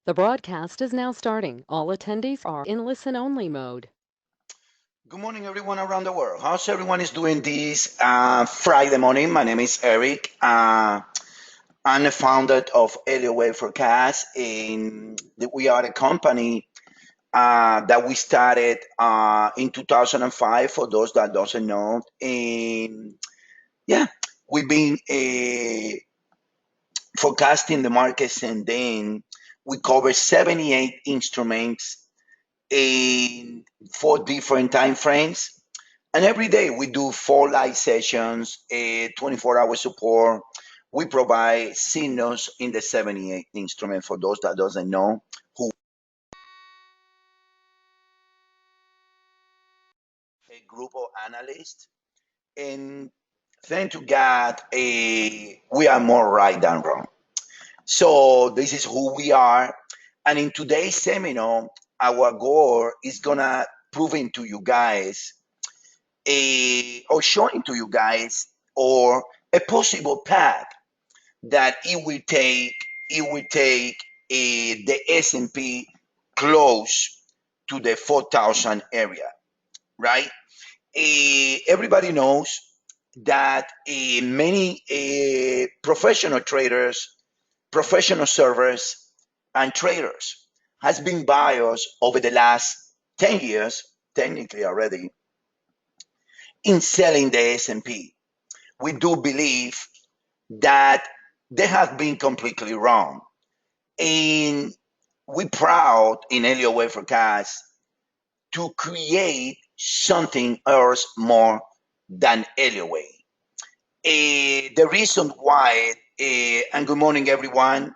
The broadcast is now starting. All attendees are in listen-only mode. Good morning, everyone around the world. How's everyone is doing this Friday morning? My name is Eric. I'm the founder of Elliott Wave Forecast, and we are a company that we started in 2005. For those that doesn't know, and yeah, we've been forecasting the markets, and then we cover 78 instruments in 4 different time frames. And every day we do 4 live sessions, 24-hour support. We provide signals in the 78 instrument for those that doesn't know who a group of analysts. And thank to God, we are more right than wrong. So this is who we are. And in today's seminar, our goal is gonna proving to you guys or showing to you guys or a possible path that it will take the S&P close to the 4,000 area, right? Everybody knows that many professional traders, professional servers, and traders has been buyers over the last 10 years, technically already, in selling the S&P. We do believe that they have been completely wrong. And we're proud in Elliott Wave Forecast to create something else more than Elliott Wave. The reason why, and good morning everyone,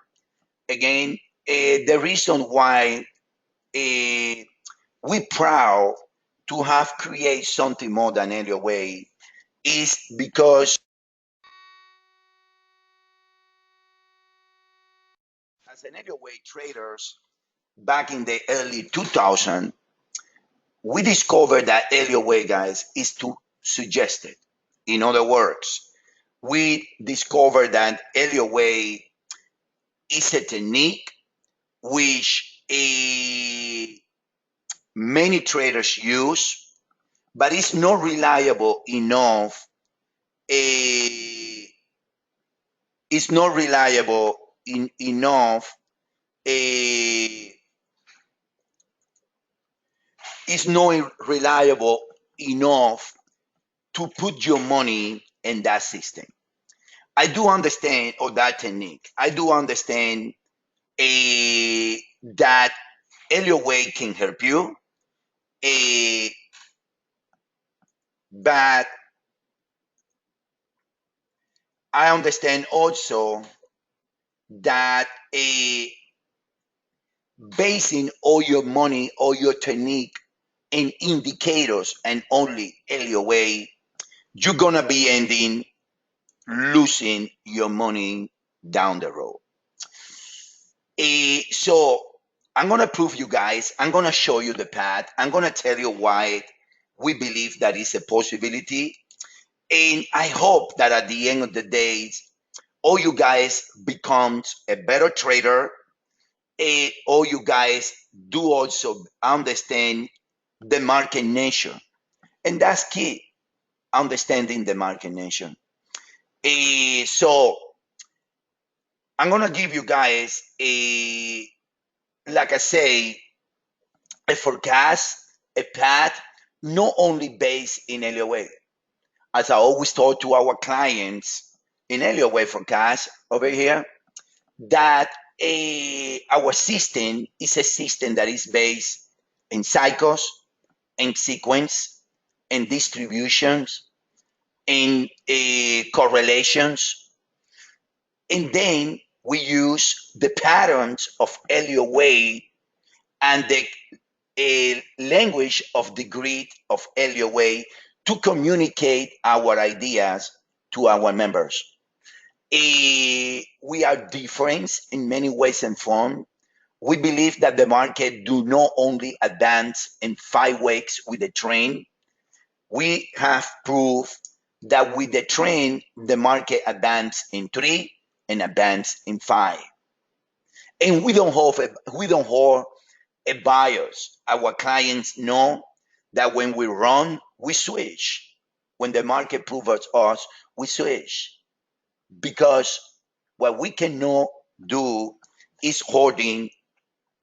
again, the reason why we're proud to have created something more than Elliott Wave is because as an Elliott Wave traders back in the early 2000s, we discovered that Elliott Wave, guys, is too suggested. In other words, we discovered that Elliott Wave is a technique which many traders use, but it's not reliable enough. It's not reliable enough. It's not reliable enough to put your money in that system. I do understand, or that technique. I do understand that Elliott Wave can help you, but I understand also that basing all your money or your technique in indicators and only Elliott Wave, you're gonna be ending losing your money down the road. So I'm gonna prove you guys. I'm gonna show you the path. I'm gonna tell you why we believe that is a possibility, and I hope that at the end of the day, all you guys becomes a better trader. All you guys do also understand the market nature, and that's key. Understanding the market nature. So I'm gonna give you guys like I say, a forecast, a path, not only based in Elliott Wave. As I always told to our clients in Elliott Wave Forecast over here, that our system is a system that is based in cycles, in sequence, in distributions, in correlations, and then we use the patterns of Elliott Wave and the language of the grid of Elliott Wave to communicate our ideas to our members. We are different in many ways and forms. We believe that the market do not only advance in 5 weeks with the trend. We have proof that with the trend, the market advance in 3 and advance in 5. And we don't hold a bias. Our clients know that when we run, we switch. When the market proves us, we switch. Because what we cannot do is holding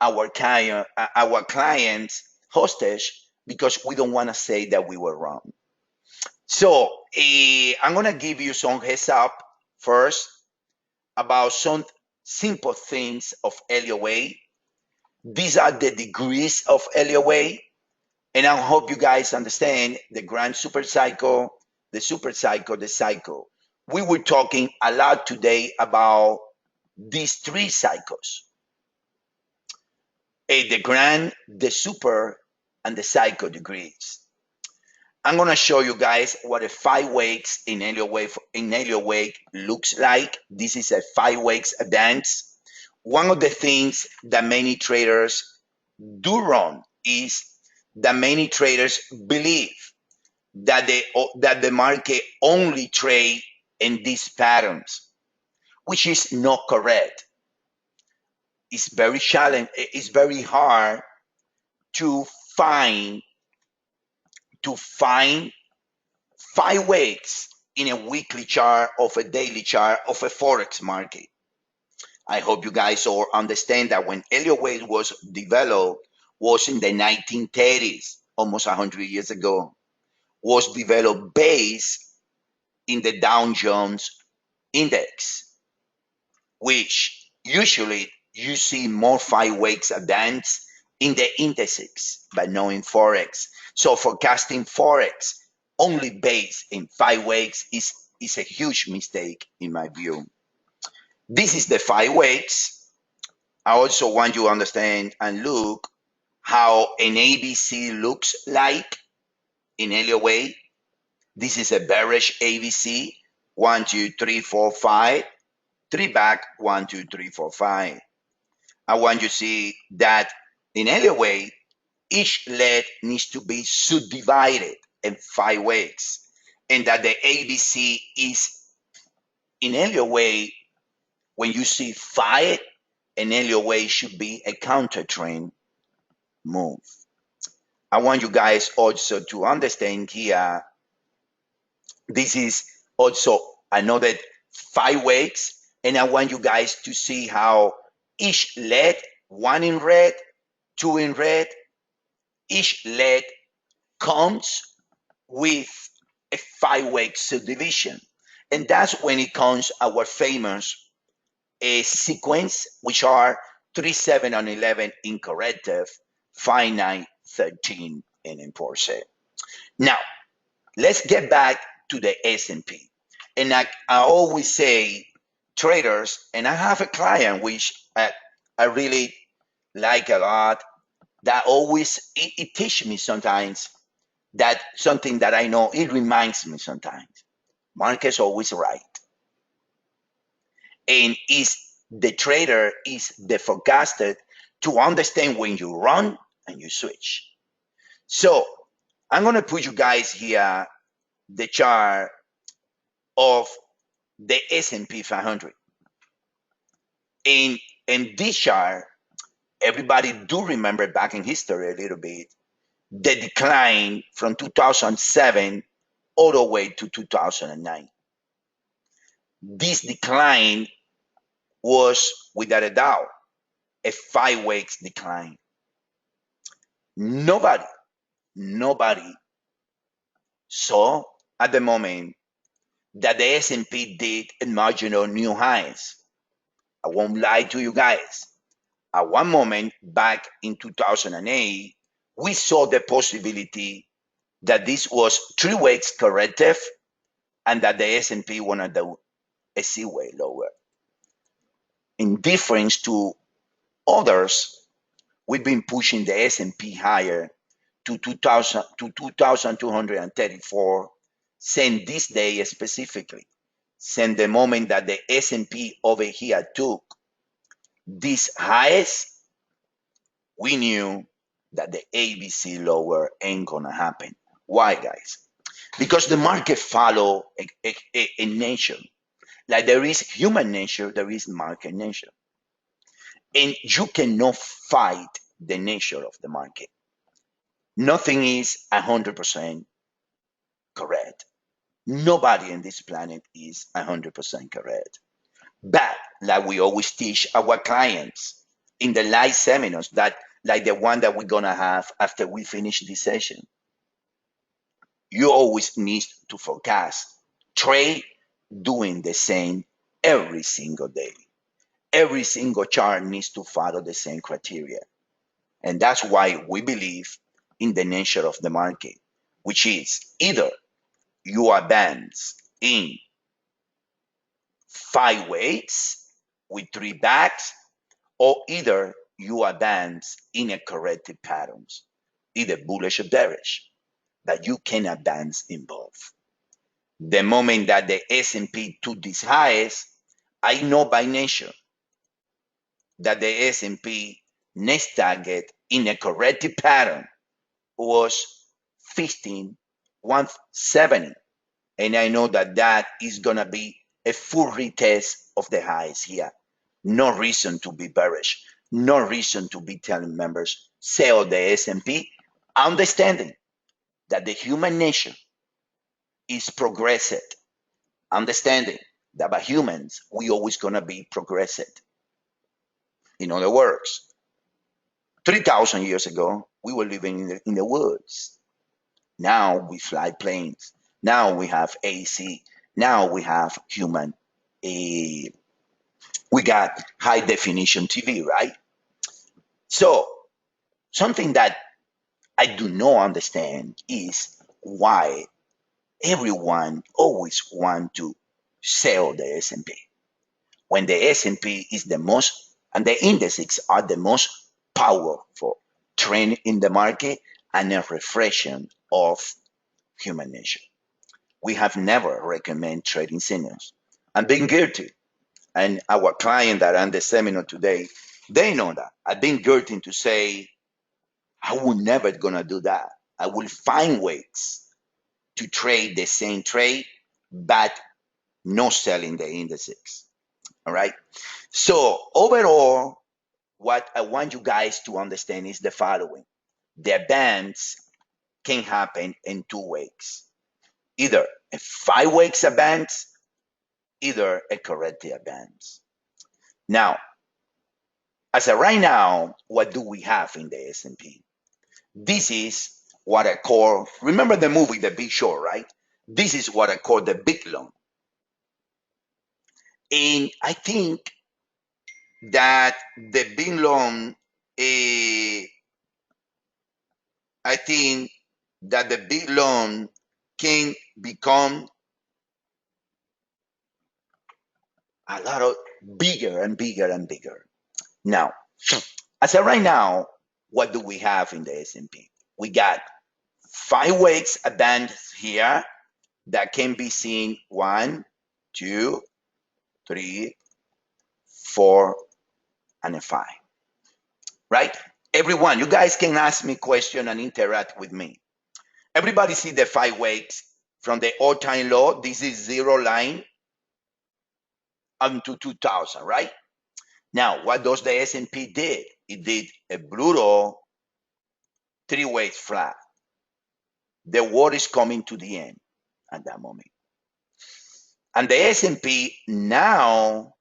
our clients hostage because we don't want to say that we were wrong. So I'm gonna give you some heads up first about some simple things of Elliott Wave. These are the degrees of Elliott Wave, and I hope you guys understand the grand super cycle, the super cycle, the cycle. We were talking a lot today about these three cycles: the grand, the super, and the cycle degrees. I'm gonna show you guys what a 5 weeks in Elliott Wave looks like. This is a 5 weeks dance. One of the things that many traders do wrong is that many traders believe that the market only trade in these patterns, which is not correct. It's very challenging. It's very hard to find 5 weeks in a weekly chart of a daily chart of a forex market. I hope you guys all understand that when Elliott Wave was developed was in the 1930s, almost 100 years ago, was developed based in the Dow Jones index, which usually you see more 5 weeks advance in the indices, but not in Forex. So forecasting Forex only based in 5 weeks is a huge mistake in my view. This is the 5 weeks. I also want you to understand and look how an ABC looks like in Elliott Wave. This is a bearish ABC. 1, 2, 3, 4, 5. 3 back. 1, 2, 3, 4, 5. I want you to see that in Elliott Wave, each leg needs to be subdivided in 5 weeks, and that the ABC is in Elliott Wave. When you see 5, an Elliott Wave should be a counter trend move. I want you guys also to understand here, this is also another 5 weeks, and I want you guys to see how each leg, 1 in red, 2 in red, each leg comes with a 5 week subdivision. And that's when it comes our famous sequence, which are 3, 7, and 11 in corrective, 5, 9, 13 in enforced. Now, let's get back to the S&P. And I always say, traders, and I have a client which I really like a lot, that always, it teaches me sometimes that something that I know, it reminds me sometimes. Market's always right. And the trader is the forecaster to understand when you run and you switch. So I'm going to put you guys here the chart of the S&P 500. In this chart, everybody do remember back in history a little bit, the decline from 2007 all the way to 2009. This decline was, without a doubt, a 5 weeks decline. Nobody saw at the moment that the S&P did a marginal new highs. I won't lie to you guys. At one moment back in 2008, we saw the possibility that this was 3 weeks corrective and that the S&P wanted to a seaway lower. In difference to others, we've been pushing the S&P higher to 2,234 since this day specifically. Since the moment that the S&P over here took these highs, we knew that the ABC lower ain't gonna happen. Why, guys? Because the market follow a nature. Like there is human nature, there is market nature. And you cannot fight the nature of the market. Nothing is 100% correct. Nobody in this planet is 100% correct. But like we always teach our clients in the live seminars, that like the one that we're gonna have after we finish this session, you always need to forecast, trade, doing the same every single day. Every single chart needs to follow the same criteria. And that's why we believe in the nature of the market, which is either you advance in 5 ways with 3 backs, or either you advance in a corrected patterns, either bullish or bearish, but you can advance in both. The moment that the S&P took these highs, I know by nature that the S&P next target in a corrected pattern was 15,170. And I know that that is going to be a full retest of the highs here. No reason to be bearish. No reason to be telling members, sell the S&P, understanding that the human nature is progressive. Understanding that by humans, we always going to be progressive. In other words, 3,000 years ago, we were living in the woods. Now we fly planes. Now we have AC. Now we have human. We got high definition TV, right? So something that I do not understand is why everyone always want to sell the S&P when the S&P is the most, and the indices are the most powerful trend in the market and a reflection of human nature. We have never recommend trading signals. I'm being guilty. And our client that are on the seminar today, they know that. I've been guilty to say, I will never gonna do that. I will find ways to trade the same trade, but no selling the indices. All right. So overall, what I want you guys to understand is the following. The bands can happen in 2 ways. Either a 5 weeks advance, either a corrected advance. Now, as of right now, what do we have in the S&P? This is what I call, remember the movie The Big Short, right? This is what I call the big loan. And I think that the big loan, I think that the big loan can become a lot of bigger and bigger and bigger. Now, as of right now, what do we have in the S&P? We got 5 weeks advance here that can be seen 1, 2, 3, 4, and a 5. Right? Everyone, you guys can ask me question and interact with me. Everybody see the 5 weeks from the all-time low. This is 0 line up to 2000, right? Now, what does the S&P did? It did a brutal 3 weeks flat. The war is coming to the end at that moment. And the S&P now,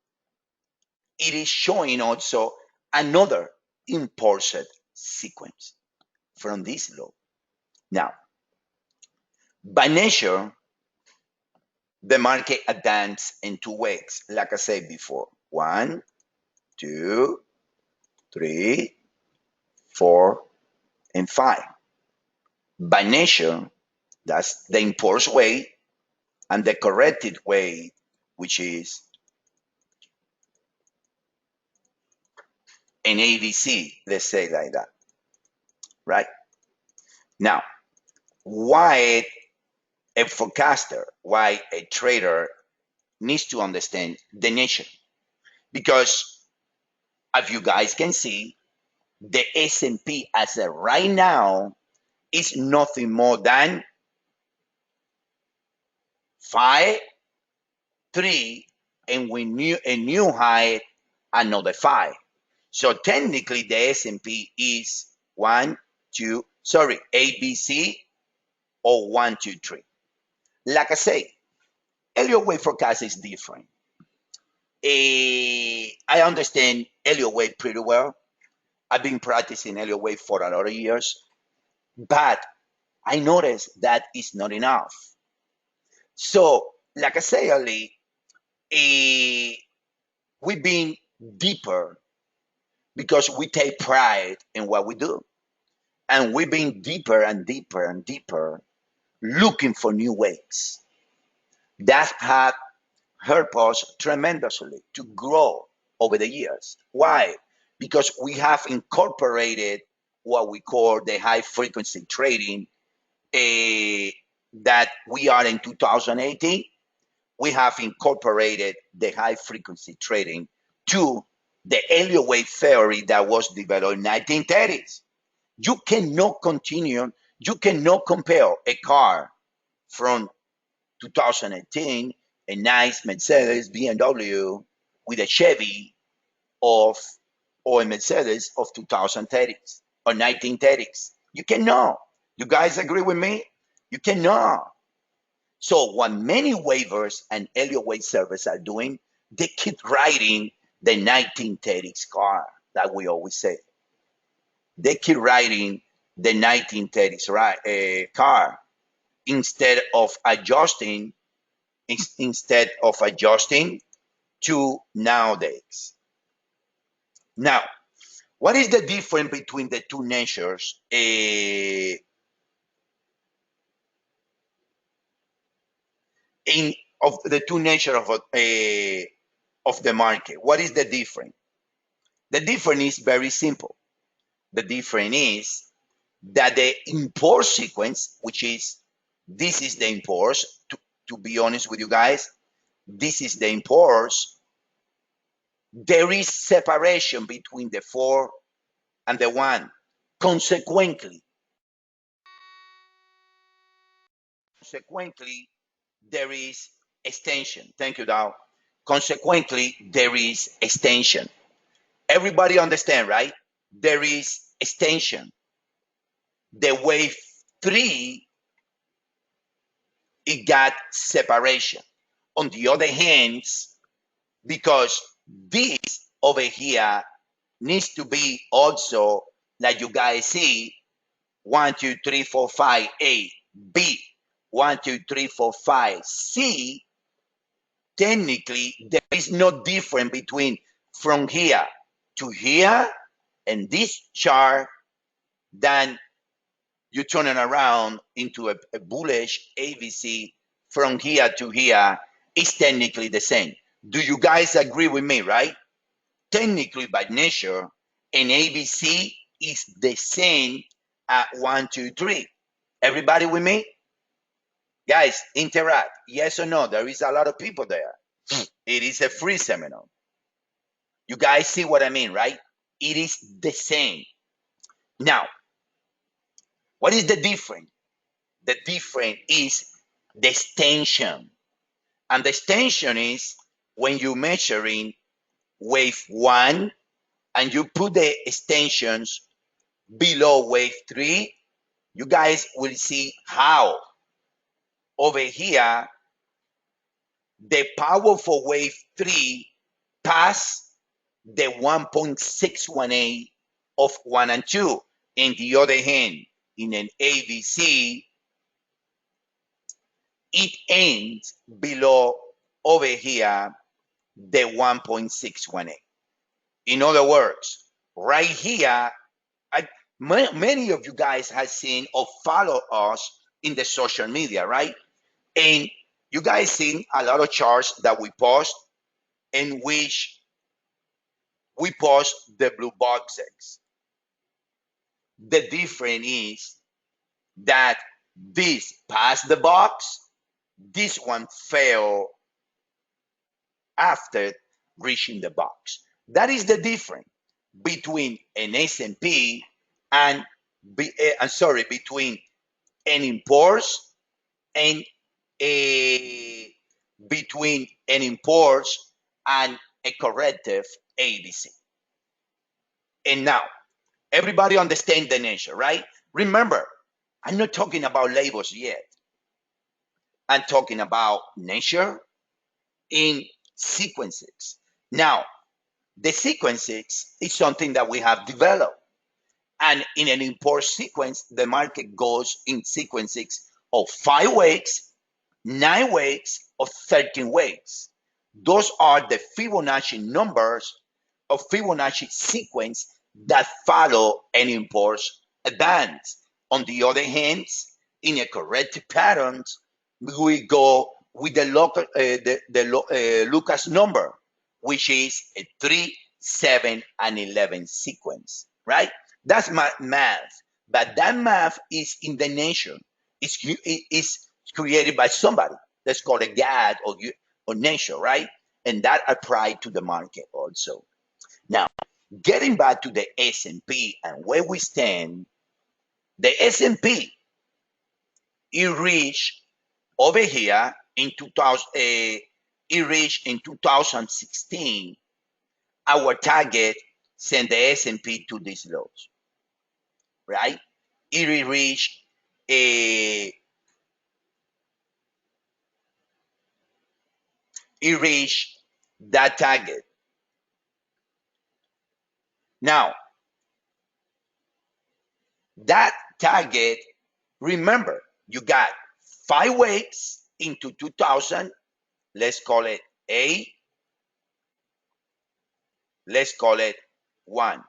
it is showing also another impulsive sequence from this low. Now, by nature, the market advanced in 2 weeks, like I said before. 1, 2, 3, 4, and 5. By nature, that's the impulse way, and the corrected way, which is an ABC, let's say like that, right? Now, why a forecaster, why a trader needs to understand the nature? Because as you guys can see, the S&P as of right now is nothing more than 5, 3, and we knew a new high, another 5. So technically the S&P is ABC or 1, 2, 3. Like I say, Elliott Wave forecast is different. I understand Elliott Wave pretty well. I've been practicing Elliott Wave for a lot of years, but I noticed that it's not enough. So, like I say, Ali, we've been deeper because we take pride in what we do. And we've been deeper and deeper and deeper looking for new ways that have helped us tremendously to grow over the years. Why? Because we have incorporated what we call the high frequency trading that we are in 2018. We have incorporated the high frequency trading to the Elliott Wave theory that was developed in 1930s. You cannot continue, you cannot compare a car from 2018, a nice Mercedes, BMW, with a Chevy of or a Mercedes of 2030s or 1930s. You cannot. You guys agree with me? You cannot. So what many waivers and Elliott Wave servers are doing, they keep riding the 1930s car that we always say. They keep riding the 1930s car instead of adjusting to nowadays. Now, what is the difference between the two natures of the two nature of the market? What is the difference? The difference is very simple. The difference is that the import sequence, which is this is the imports. To be honest with you guys, this is the imports. There is separation between the 4 and the 1. Consequently, there is extension. Thank you, Dow. Consequently, there is extension. Everybody understand, right? There is extension. The wave 3, it got separation. On the other hand, because this over here needs to be also, like you guys see, 1, 2, 3, 4, 5, A, B, 1, 2, 3, 4, 5, C. Technically, there is no difference between from here to here and this chart than you turn it around into a bullish ABC from here to here is technically the same. Do you guys agree with me, right? Technically, by nature, an ABC is the same at 1, 2, 3. Everybody with me? Guys, interact. Yes or no? There is a lot of people there. It is a free seminar. You guys see what I mean, right? It is the same. Now, what is the difference? The difference is the extension. And the extension is when you're measuring wave 1 and you put the extensions below wave 3, you guys will see how over here the power for wave 3 pass the 1.618 of 1 and 2. In the other hand, in an ABC, it ends below over here the 1.618. In other words, right here, many of you guys have seen or follow us in the social media, right? And you guys seen a lot of charts that we post in which we post the blue boxes. The difference is that this passed the box, this one fell after reaching the box. That is the difference between an S&P and between an imports and between an imports and a corrective ABC. And now, everybody understand the nature, right? Remember, I'm not talking about labels yet. I'm talking about nature in sequences. Now, the sequences is something that we have developed. And in an import sequence, the market goes in sequences of 5 weeks, 9 weeks, or 13 weeks. Those are the Fibonacci numbers of Fibonacci sequence that follow an impulse advance. On the other hand, in a corrective pattern, we go with the local Lucas number, which is a 3, 7, and 11 sequence, right? That's my math, but that math is in the nation. It's created by somebody. Let's call it God or nation, right? And that applied to the market also. Now, getting back to the S&P and where we stand, the S&P it reached over here in 2000. It reached in 2016. Our target sent the S&P to these lows, right? It reached a it reached that target. Now, that target, remember, you got 5 weeks into 2000. Let's call it A. Let's call it 1.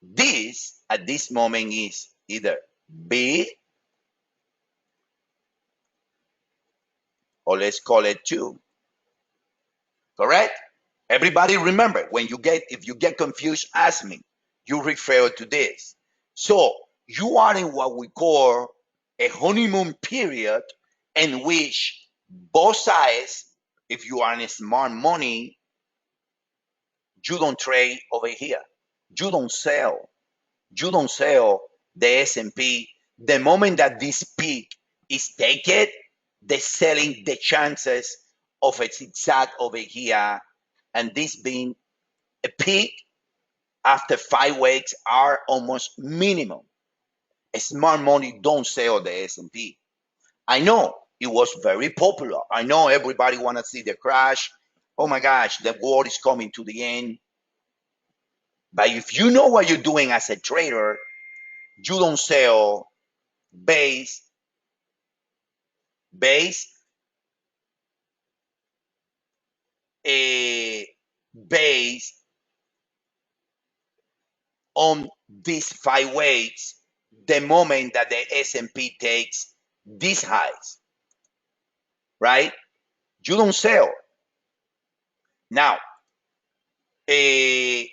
This, at this moment, is either B or let's call it 2. Correct? Everybody remember, if you get confused, ask me. You refer to this. So you are in what we call a honeymoon period in which both sides, if you are in smart money, you don't trade over here. You don't sell. You don't sell the S&P. The moment that this peak is taken, the selling, the chances of a zigzag over here and this being a peak after 5 weeks are almost minimum. Smart money don't sell the S&P. I know it was very popular. I know everybody want to see the crash. Oh my gosh, the world is coming to the end. But if you know what you're doing as a trader, you don't sell base based a base on these 5 weeks the moment that the S&P takes these highs, right? You don't sell. Now, eh,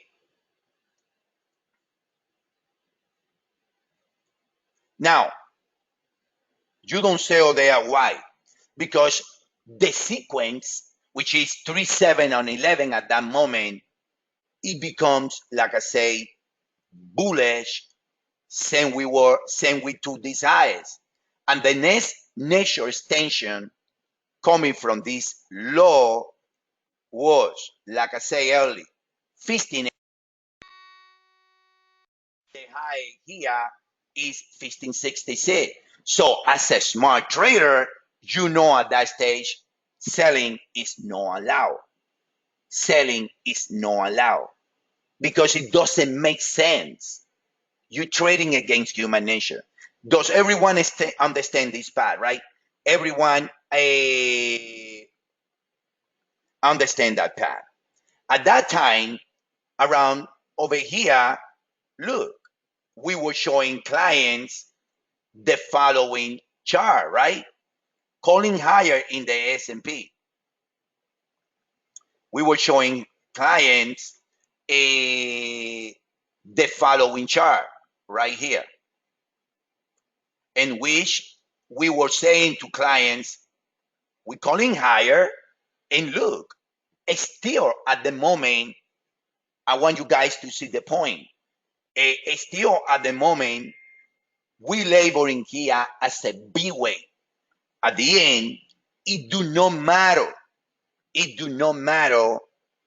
now you don't sell there. Why? Because the sequence, which is 3, 7, and 11 at that moment, it becomes, like I say, bullish. Same with to these highs, and the next nature extension coming from this low was, like I say earlier, 15. The high here is 1566. So as a smart trader, you know at that stage, selling is not allowed. Selling is not allowed because it doesn't make sense. You're trading against human nature. Does everyone understand this part, right? Everyone understand that part. At that time, around over here, look, we were showing clients the following chart, right? Calling higher in the S&P. We were showing clients the following chart right here, in which we were saying to clients, we're calling higher, and look, still at the moment, I want you guys to see the point. Still at the moment, we labeling here as a B wave. At the end, it do not matter. It do not matter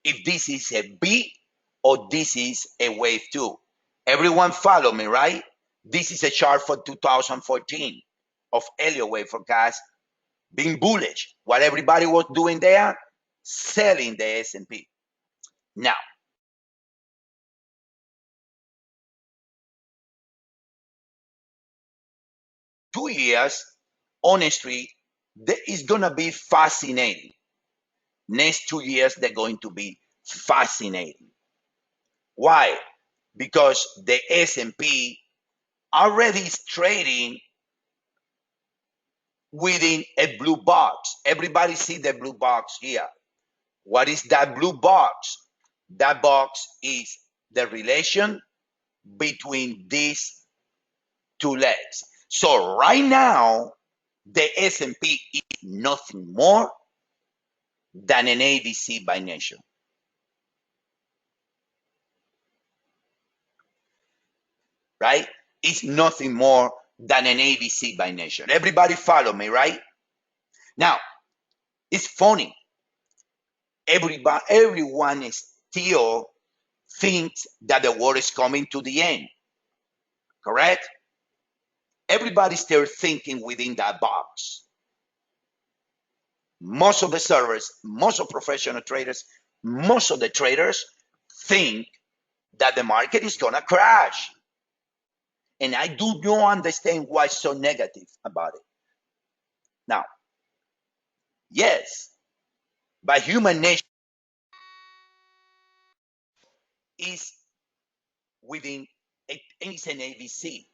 if this is a B or this is a wave 2? Everyone follow me, right? This is a chart for 2014 of Elliott Wave forecast being bullish. What everybody was doing there? Selling the S&P. Now, 2 years, honestly, that is going to be fascinating. Next 2 years, they're going to be fascinating. Why? Because the S&P already is trading within a blue box. Everybody see the blue box here. What is that blue box? That box is the relation between these two legs. So right now, the S&P is nothing more than an ABC by nature. Right? It's nothing more than an ABC by nature. Everybody follow me, right? Now, it's funny. Everyone still thinks that the world is coming to the end. Correct? Everybody's still thinking within that box. Most of the servers, most of professional traders, most of the traders think that the market is going to crash. And I do not understand why so negative about it. Now, yes, by human nature is within it's an ABC.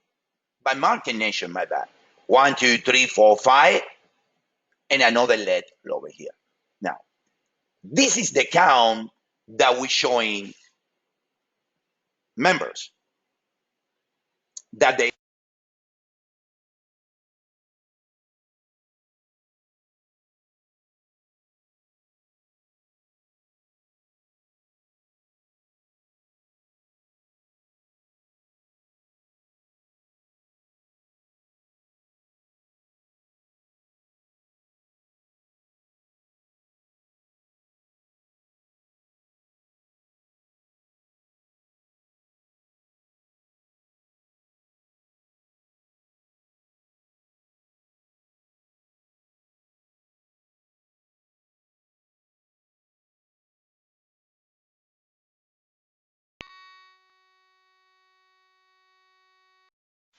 By market nature, my bad. 1, 2, 3, 4, 5, and another LED over here. Now, this is the count that we're showing members that they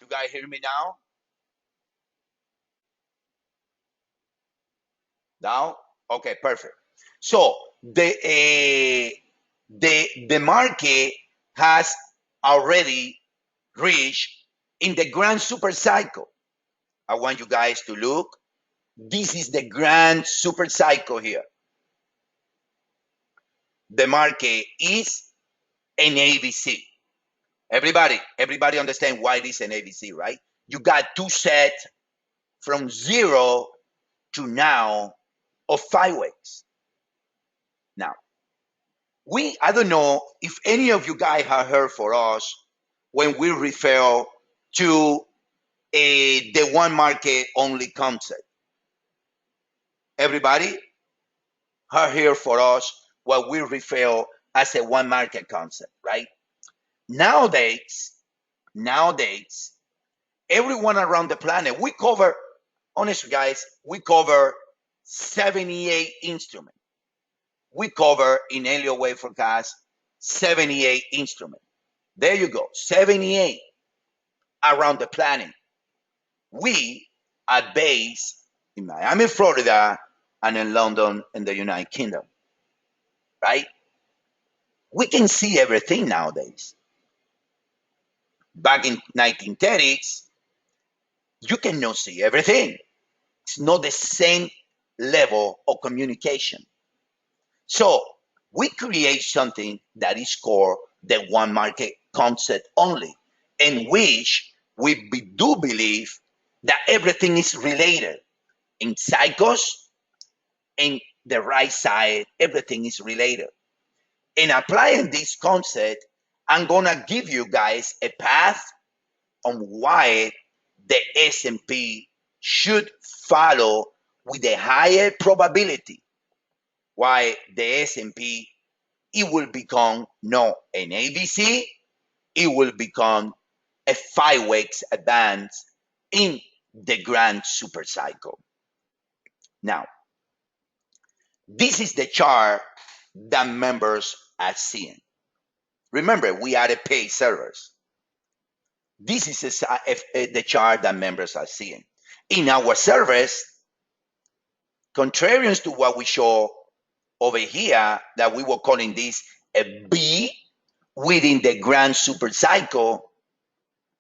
you guys hear me now? Now? Okay, perfect. So the market has already reached in the grand super cycle. I want you guys to look. This is the grand super cycle here. The market is an ABC. Everybody understand why it is an ABC, right? You got two sets from 0 to now of 5 weeks. Now, I don't know if any of you guys have heard for us when we refer to the one market only concept. Everybody have heard for us what we refer as a one market concept, right? Nowadays, everyone around the planet, we cover, honestly guys, we cover 78 instruments. We cover in Elliott Wave forecast 78 instruments. There you go, 78 around the planet. We are based in Miami, Florida, and in London, in the United Kingdom, right? We can see everything nowadays. Back in 1930s, you cannot see everything. It's not the same level of communication. So we create something that is called the one market concept only, in which we do believe that everything is related in cycles, in the right side, everything is related. In applying this concept, I'm gonna give you guys a path on why the S&P should follow with a higher probability, why the S&P it will become not an ABC, it will become a 5x advance in the grand super cycle. Now, this is the chart that members are seeing. Remember, we are the paid servers. This is the chart that members are seeing. In our servers, contrarians to what we show over here, that we were calling this a B within the grand super cycle,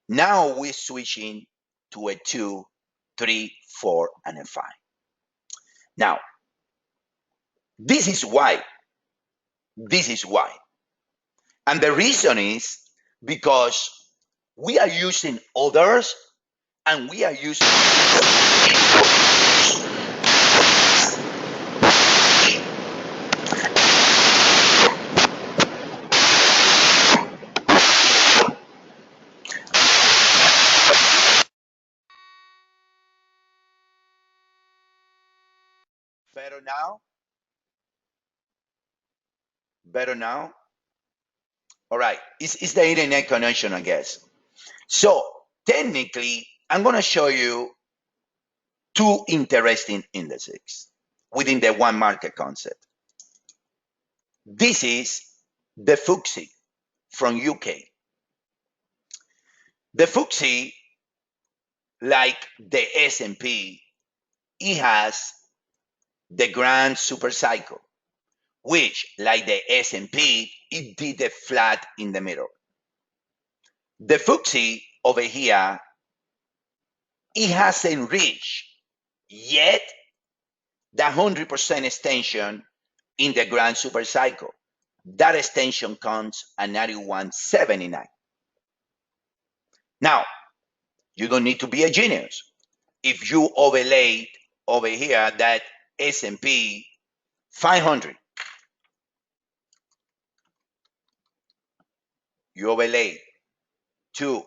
now we're switching to a 2, 3, 4, and a 5. Now, this is why. This is why. And the reason is because we are using others and we are using better now. Better now. All right. It's the internet connection, I guess. So technically, I'm going to show you two interesting indices within the one market concept. This is the FTSE from UK. The FTSE, like the S&P, it has the grand super cycle, which, like the S&P, it did a flat in the middle. The FTSE over here, it hasn't reached yet the 100% extension in the grand super cycle. That extension comes at 91.79. Now, you don't need to be a genius. If you overlay over here that S&P 500, you overlay to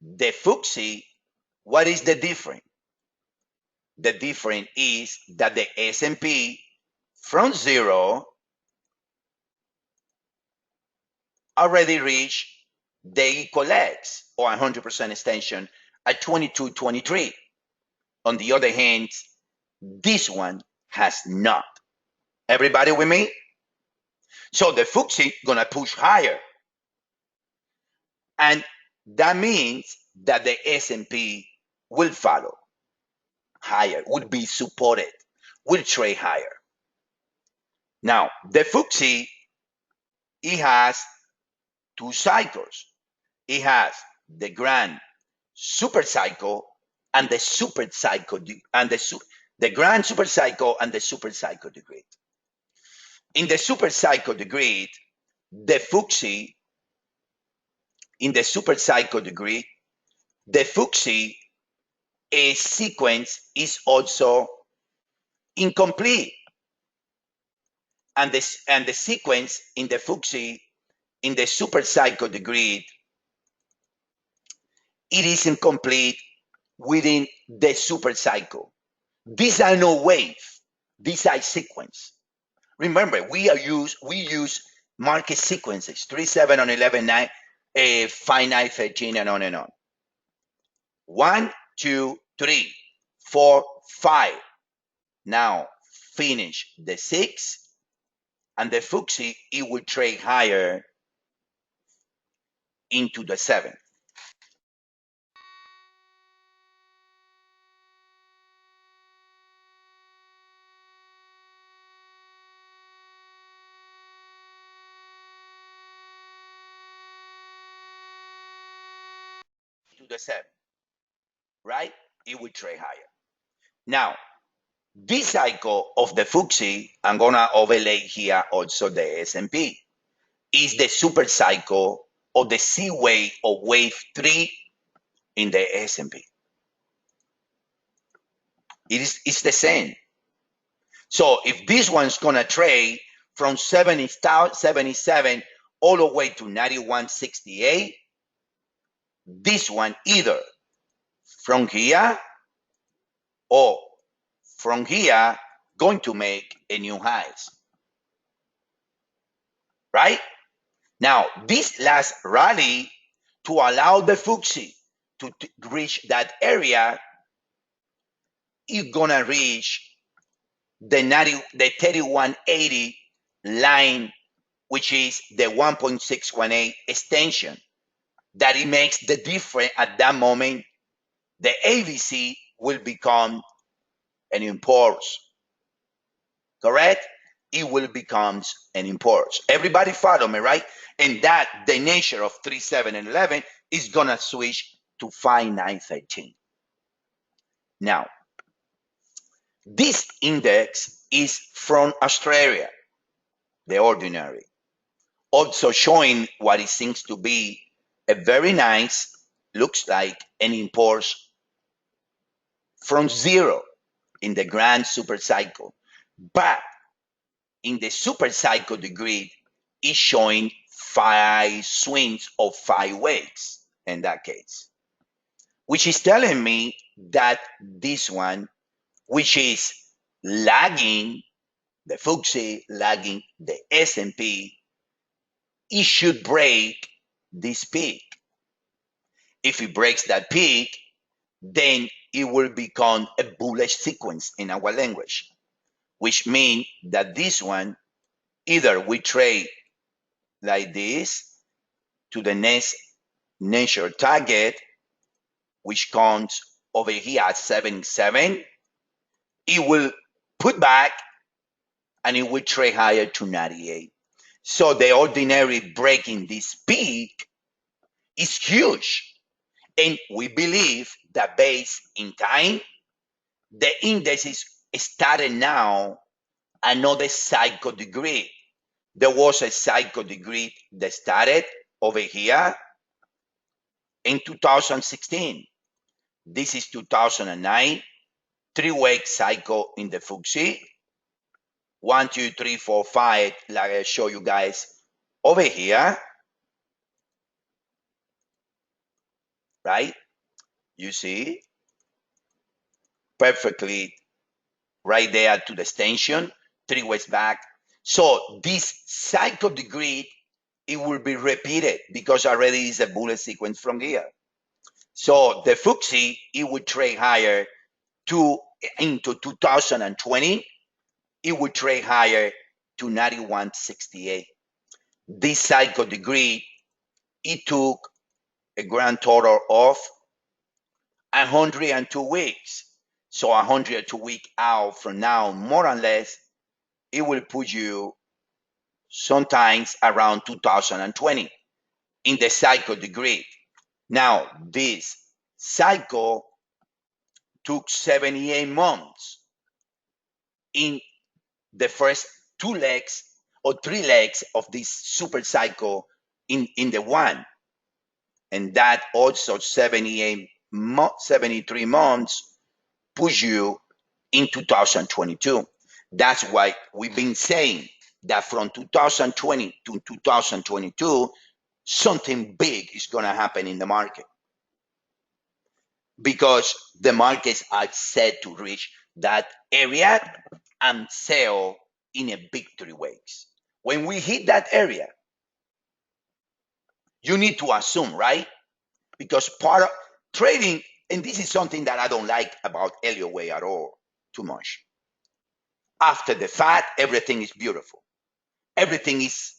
the FTSE, what is the difference? The difference is that the S&P from 0 already reached the equal X, or 100% extension, at 22.23. On the other hand, this one has not. Everybody with me? So the FTSE gonna push higher, and that means that the S&P will follow higher, will be supported, will trade higher. Now, the FTSE, it has two cycles. It has the grand super cycle and the super cycle, and the grand super cycle and the super cycle degree. In the super cycle degree, the FTSE, in the super cycle degree, the FTSE sequence is also incomplete, and the sequence in the FTSE in the super cycle degree, it is incomplete within the super cycle. These are no wave, these are sequence. Remember, we use market sequences 3, 7, on 11, 9, 5, 9, 13, and on and on. 1, 2, 3, 4, 5. Now finish the 6, and the FTSE, it will trade higher into the 7. To the 7, right? It will trade higher. Now, this cycle of the FTSE, I'm gonna overlay here also the S&P, is the super cycle of the C wave of wave 3 in the S&P. It's the same. So if this one's gonna trade from 77 all the way to 91.68, this one either from here or from here going to make a new highs, right? Now, this last rally to allow the FTSE to reach that area, you're gonna reach the 3180 line, which is the 1.618 extension. That it makes the difference at that moment. The ABC will become an impulse, correct? It will become an impulse. Everybody follow me, right? And that the nature of 3, 7, and 11 is gonna switch to 5, 9, 13. Now, this index is from Australia, the ordinary, also showing what it seems to be a very nice, looks like an impulse from zero in the grand super cycle. But in the super cycle, the grid is showing 5 swings of 5 waves in that case, which is telling me that this one, which is lagging the FTSE, lagging the S&P, it should break this peak. If it breaks that peak, then it will become a bullish sequence in our language, which means that this one, either we trade like this to the next nature target, which comes over here at 77, it will put back and it will trade higher to 98. So the ordinary breaking this peak is huge. And we believe that based in time, the index is started now another cycle degree. There was a cycle degree that started over here in 2016. This is 2009, 3-week cycle in the FTSE. 1, 2, 3, 4, 5, like I show you guys over here, right? You see perfectly right there to the extension, 3 weeks back. So this cycle degree, it will be repeated because already is a bullet sequence from here. So the FTSE, it would trade higher into 2020, it would trade higher to 91.68. This cycle degree, it took a grand total of 102 weeks. So 102 weeks out from now, more or less, it will put you sometimes around 2020 in the cycle degree. Now, this cycle took 78 months in the first 2 legs or 3 legs of this super cycle in the one. And that also 73 months push you in 2022. That's why we've been saying that from 2020 to 2022, something big is going to happen in the market because the markets are set to reach that area and sell in a big 3 weeks. When we hit that area, you need to assume, right? Because part of trading, and this is something that I don't like about Elliott Wave at all, too much. After the fact, everything is beautiful. Everything is,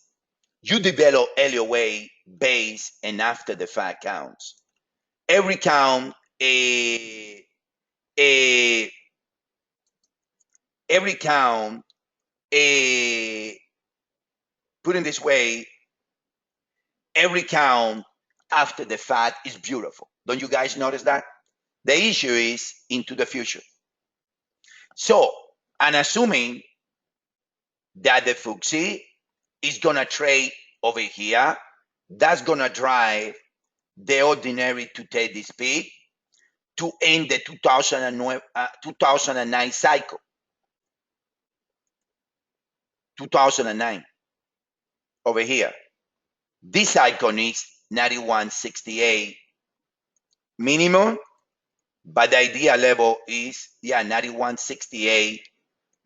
you develop Elliott Wave base and after the fact counts. Every count, every count, put in this way, every count after the fact is beautiful. Don't you guys notice that? The issue is into the future. So, and assuming that the FTSE is going to trade over here, that's going to drive the ordinary to take this peak to end the 2009 cycle. 2009 over here. This cycle needs 91.68 minimum, but the idea level is 91.68,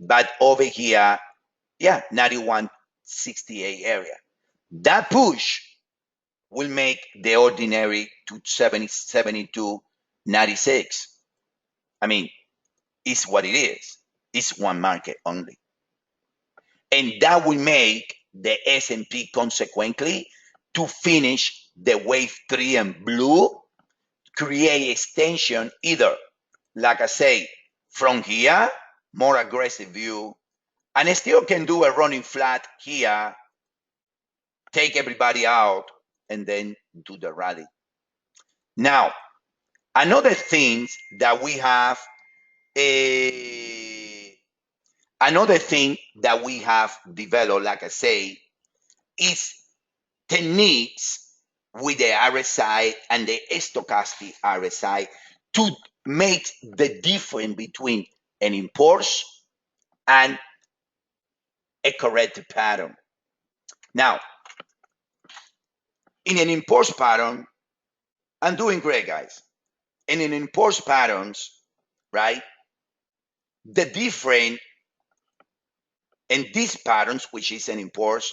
but over here 91.68 area. That push will make the ordinary to 72.96. I mean, it's what it is. It's one market only. And that will make the S&P consequently to finish the wave 3 and blue, create extension either, like I say, from here, more aggressive view, and it still can do a running flat here, take everybody out, and then do the rally. Now, another thing that we have, another thing that we have developed, like I say, is techniques with the RSI and the stochastic RSI to make the difference between an impulse and a corrected pattern. Now, in an impulse pattern, I'm doing great, guys. In an impulse patterns, right? The difference in these patterns, which is an impulse,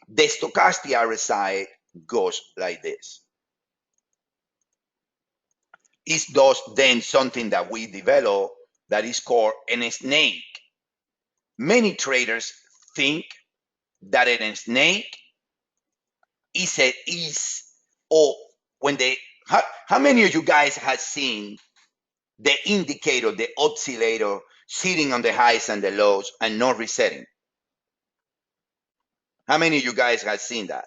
the stochastic RSI goes like this. It's thus then something that we develop that is called a snake. Many traders think that a snake is or when they how many of you guys have seen the indicator, the oscillator sitting on the highs and the lows and not resetting? How many of you guys have seen that?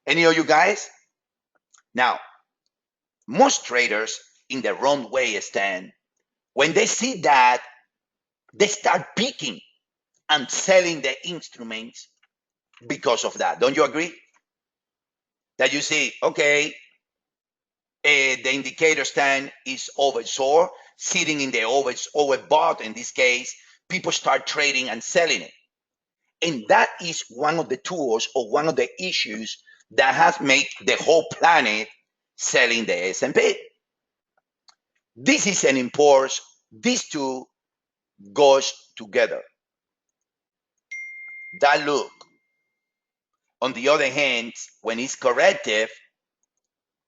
Any of you guys? Now, most traders in the wrong way stand. When they see that, they start picking and selling the instruments because of that. Don't you agree? That you see, okay, the indicator stand is oversold, sitting in the overbought in this case, people start trading and selling it. And that is one of the tools or one of the issues that has made the whole planet selling the S&P. This is an impulse. These two goes together. That look. On the other hand, when it's corrective,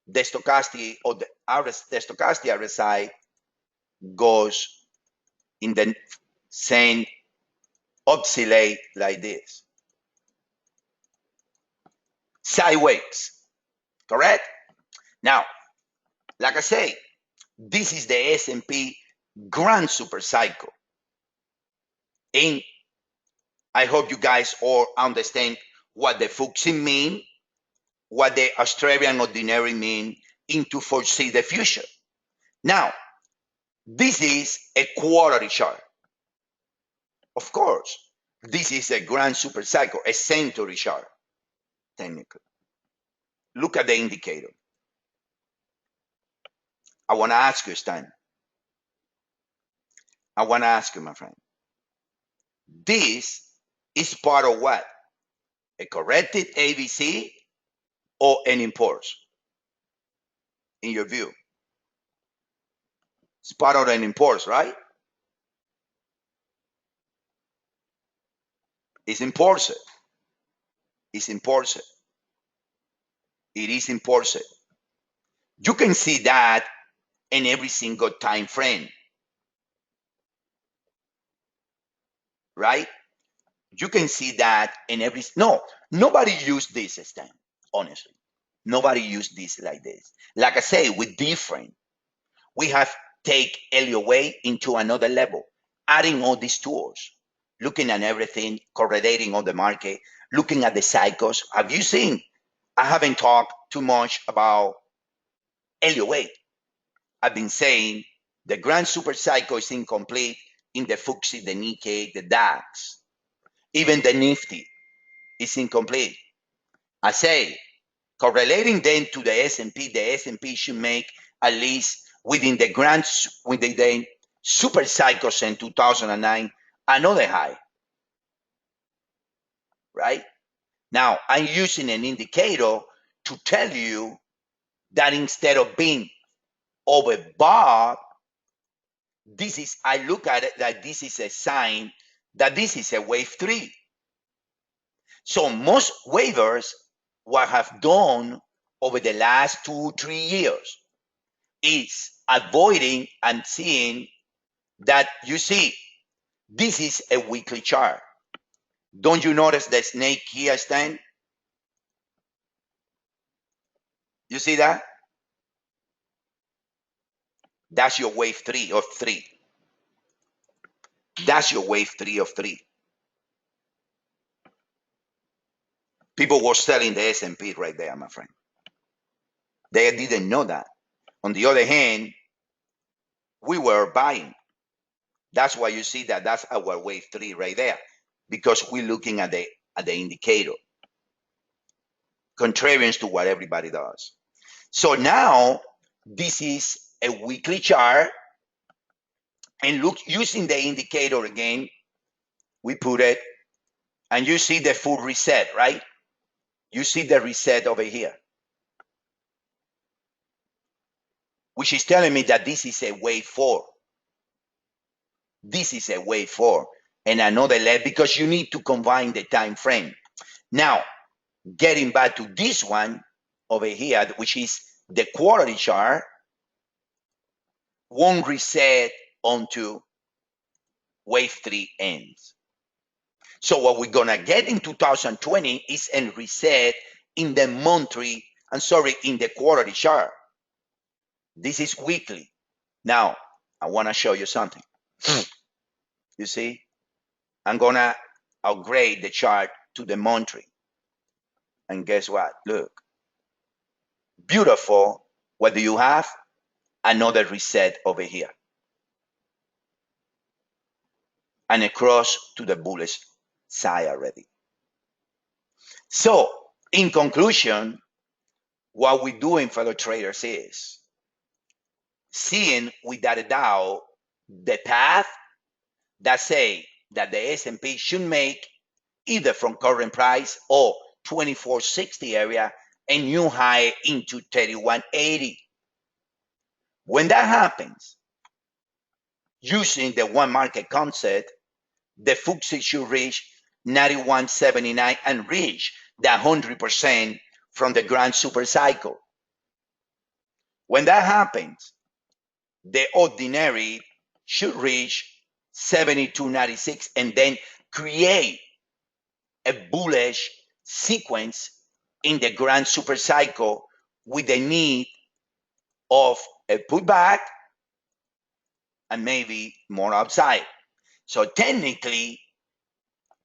the stochastic or the stochastic RSI goes in the same oscillate like this, sideways. Correct? Now, like I say, this is the S&P grand super cycle, and I hope you guys all understand what the FTSE mean, what the Australian ordinary mean, into foresee the future. Now, this is a quarterly chart. Of course, this is a grand super cycle, a century chart, technically. Look at the indicator. I want to ask you, Stan. I want to ask you, my friend. This is part of what? A corrected ABC or an impulse? In your view, it's part of an impulse, right? It's impulsive. It's impulsive. It is impulsive. You can see that in every single time frame, right? You can see that in every nobody used this stamp, honestly. Nobody used this like this. Like I say, we're different. We have take Elliott Wave into another level, adding all these tools, looking at everything, correlating on the market, looking at the cycles. Have you seen? I haven't talked too much about Elliott Wave. I've been saying the grand super cycle is incomplete in the FTSE, the Nikkei, the DAX, even the Nifty is incomplete. I say, correlating then to the S&P should make at least within the super cycles in 2009 another high, right? Now, I'm using an indicator to tell you that instead of being overbought, I look at it that this is a sign that this is a wave 3. So most waivers, what have done over the last 2-3 years is avoiding and seeing that, you see, this is a weekly chart. Don't you notice the snake here stand? You see that? That's your wave 3 of 3. That's your wave 3 of 3. People were selling the S&P right there, my friend. They didn't know that. On the other hand, we were buying. That's why you see that that's our wave 3 right there, because we're looking at the indicator, contrarians to what everybody does. So now this is a weekly chart, and look, using the indicator again, we put it, and you see the full reset, right? You see the reset over here, which is telling me that this is a wave 4. This is a wave 4 and another leg, because you need to combine the time frame. Now, getting back to this one over here, which is the quarterly chart, won't reset onto wave 3 ends. So what we're gonna get in 2020 is a reset in the in the quarterly chart. This is weekly. Now, I wanna show you something. You see, I'm gonna upgrade the chart to the monthly. And guess what? Look, beautiful. What do you have? Another reset over here. And across to the bullish side already. So, in conclusion, what we're doing, fellow traders, is seeing without a doubt the path that say that the S&P should make either from current price or 2460 area a new high into 3180. When that happens, using the one market concept, the FTSE should reach 9179 and reach the 100% from the grand super cycle. When that happens, the ordinary should reach 7296 and then create a bullish sequence in the grand super cycle with the need of a pullback and maybe more upside. So technically,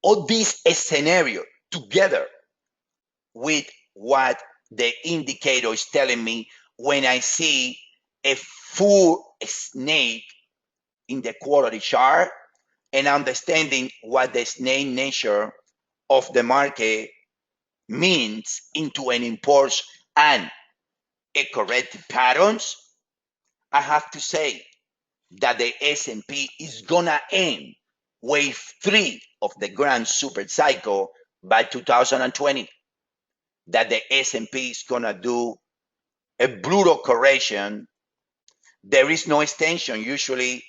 all this scenario together with what the indicator is telling me when I see a full snake in the quarterly chart and understanding what the snake nature of the market means into an impulse and a corrective patterns, I have to say that the S&P is gonna end wave 3 of the grand super cycle by 2020. That the S&P is gonna do a brutal correction. There is no extension. Usually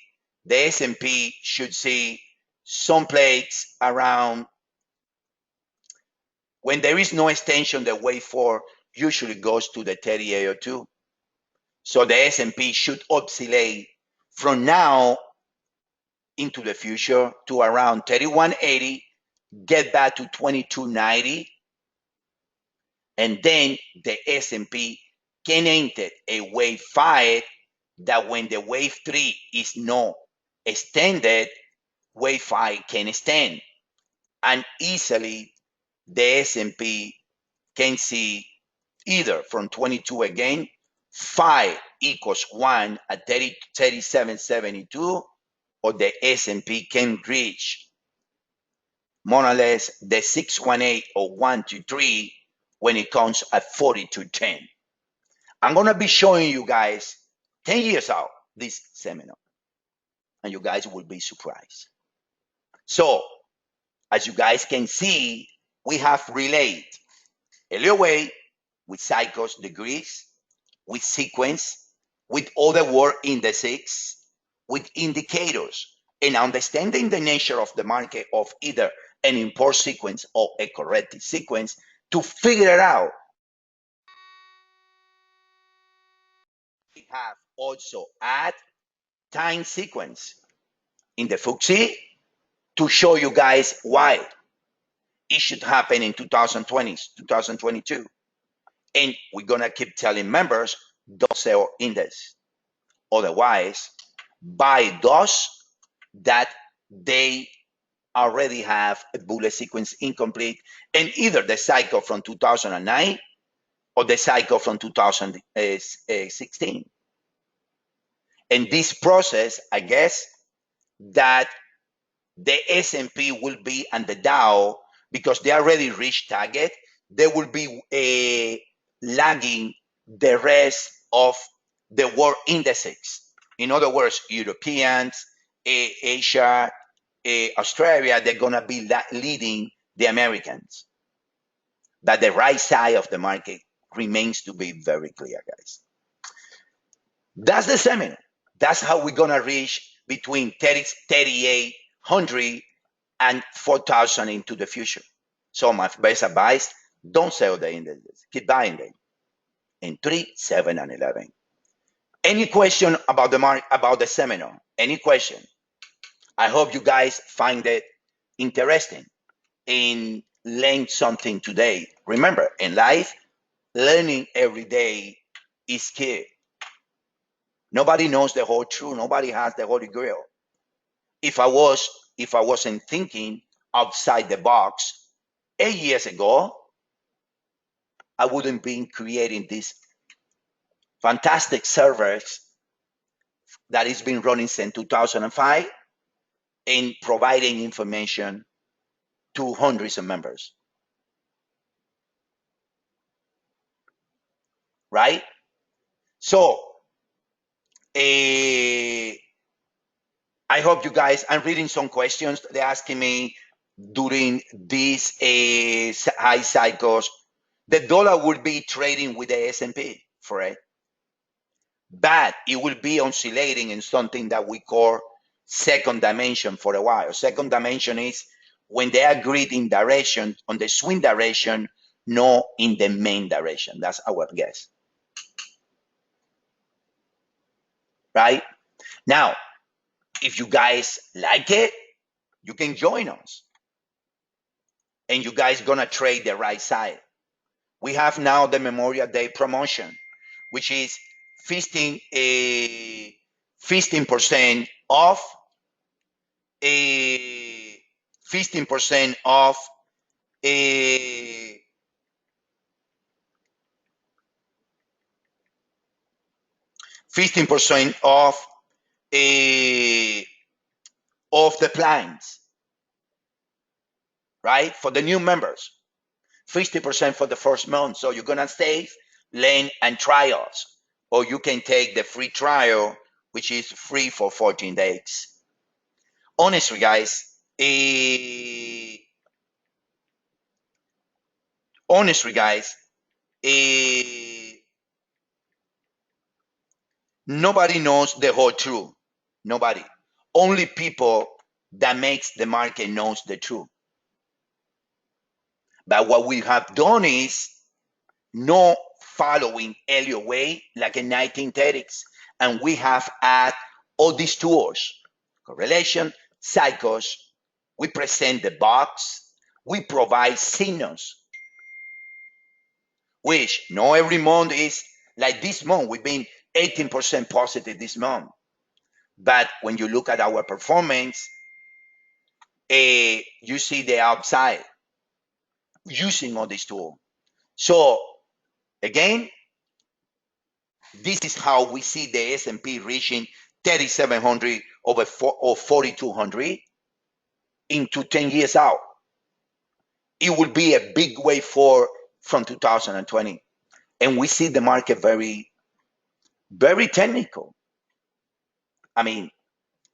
the S&P should see some place around, when there is no extension, the wave 4 usually goes to the 3802. So the S&P should oscillate from now into the future to around 3180, get back to 2290, and then the S&P can enter a wave 5 that when the wave 3 is not extended, wave 5 can extend. And easily the S&P can see either from 22 again, 5 equals 1 at 3772, or the S&P can reach more or less the 618 or 123 when it comes at 4210. I'm going to be showing you guys 10 years out this seminar, and you guys will be surprised. So, as you guys can see, we have relayed Elliott Wave with cycles, degrees, with sequence, with other world indices, with indicators, and understanding the nature of the market of either an import sequence or a corrective sequence to figure it out. We have also add time sequence in the FTSE to show you guys why it should happen in 2020, 2022. And we're going to keep telling members, don't sell index. Otherwise, buy those that they already have a bullet sequence incomplete, and either the cycle from 2009 or the cycle from 2016. And this process, I guess, that the S&P will be and the Dow, because they already reached target, they will be lagging the rest of the world indices. In other words, Europeans, Asia, Australia, they're going to be leading the Americans. But the right side of the market remains to be very clear, guys. That's the seminar. That's how we're going to reach between 3,800 and 4,000 into the future. So my best advice, don't sell the indexes. Keep buying them in 3, 7, and 11. Any question about the seminar? Any question? I hope you guys find it interesting and learn something today. Remember, in life, learning every day is key. Nobody knows the whole truth. Nobody has the Holy Grail. If I wasn't thinking outside the box 8 years ago, I wouldn't be creating these fantastic servers that has been running since 2005 and providing information to hundreds of members. Right? So, I hope you guys, I'm reading some questions they're asking me during these high cycles. The dollar will be trading with the S&P, right? But it will be oscillating in something that we call second dimension for a while. Second dimension is when they agreed in direction, on the swing direction, not in the main direction. That's our guess. Right? Now, if you guys like it, you can join us. And you guys gonna trade the right side. We have now the Memorial Day promotion, which is 15% off, 15% off, 15% off of the plans, right? For the new members, 50% for the first month. So you're gonna save, learn, and try us. Or you can take the free trial, which is free for 14 days. Honestly, guys, nobody knows the whole truth. Nobody. Only people that makes the market knows the truth. But what we have done is not following Elliott Wave like in 1930s. And we have added all these tools, correlation, cycles. We present the box. We provide signals, which not every month is like this month. We've been 18% positive this month. But when you look at our performance, you see the upside using all these tools. So again, this is how we see the S&P reaching 3,700 or 4,200 into 10 years out. It will be a big way forward from 2020. And we see the market very, very technical. I mean,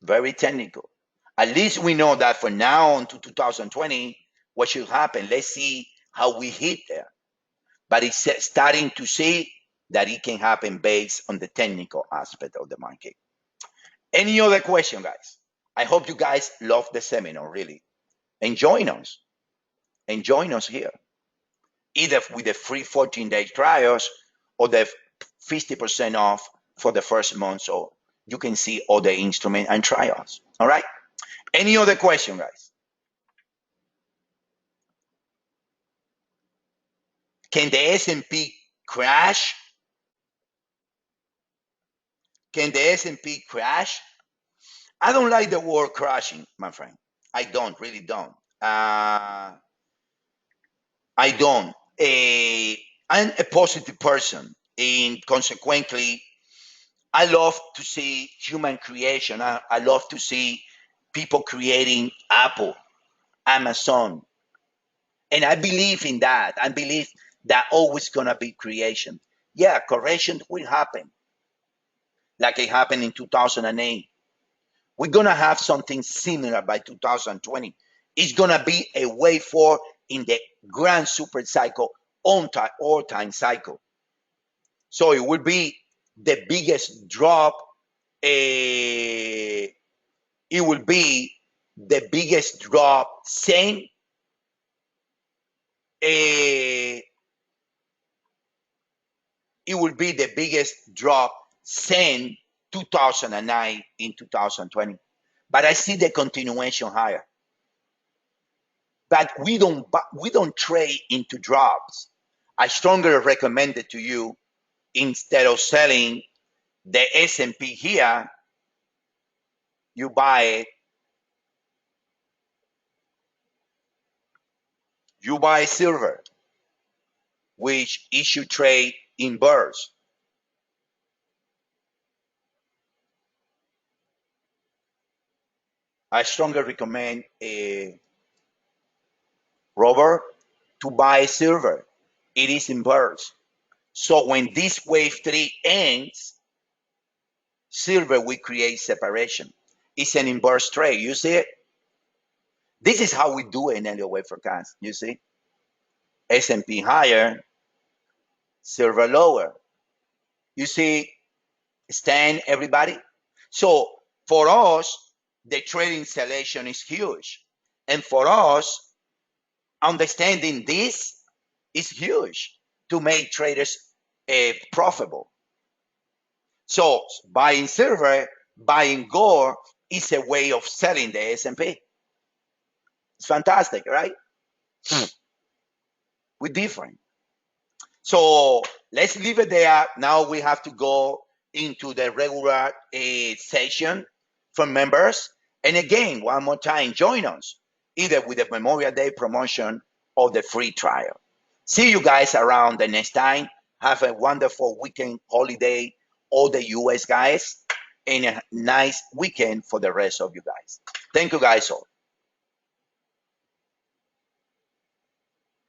very technical. At least we know that from now on to 2020, what should happen. Let's see how we hit there. But it's starting to see that it can happen based on the technical aspect of the market. Any other question, guys? I hope you guys love the seminar, really. And join us. And join us here, either with the free 14-day trials or the 50% off for the first month, so you can see all the instruments and trials. All right? Any other question, guys? Can the S&P crash? Can the S&P crash? I don't like the word crashing, my friend. I really don't. I don't. I'm a positive person, and consequently, I love to see human creation. I love to see people creating Apple, Amazon, and I believe in that. I believe that always gonna be creation. Yeah, correction will happen, like it happened in 2008. We're gonna have something similar by 2020. It's gonna be a wave 4 in the grand super cycle, all-time cycle. So it will be the biggest drop. It will be the biggest drop since it will be the biggest drop since 2009 in 2020. But I see the continuation higher. But we don't trade into drops. I strongly recommend it to you, instead of selling the S&P here, you buy silver, which it should trade in bursts. I strongly recommend Robert to buy silver. It is in bursts. So when this wave 3 ends, silver will create separation. It's an inverse trade. You see it? This is how we do it in Elliott Wave forecast. You see? S&P higher, silver lower. You see, stand everybody? So for us, the trading selection is huge. And for us, understanding this is huge to make traders profitable. So buying silver, buying gold is a way of selling the S&P. It's fantastic, right? We're different. So let's leave it there. Now we have to go into the regular session for members. And again, one more time, join us either with the Memorial Day promotion or the free trial. See you guys around the next time. Have a wonderful weekend holiday, all the US guys, and a nice weekend for the rest of you guys. Thank you guys all.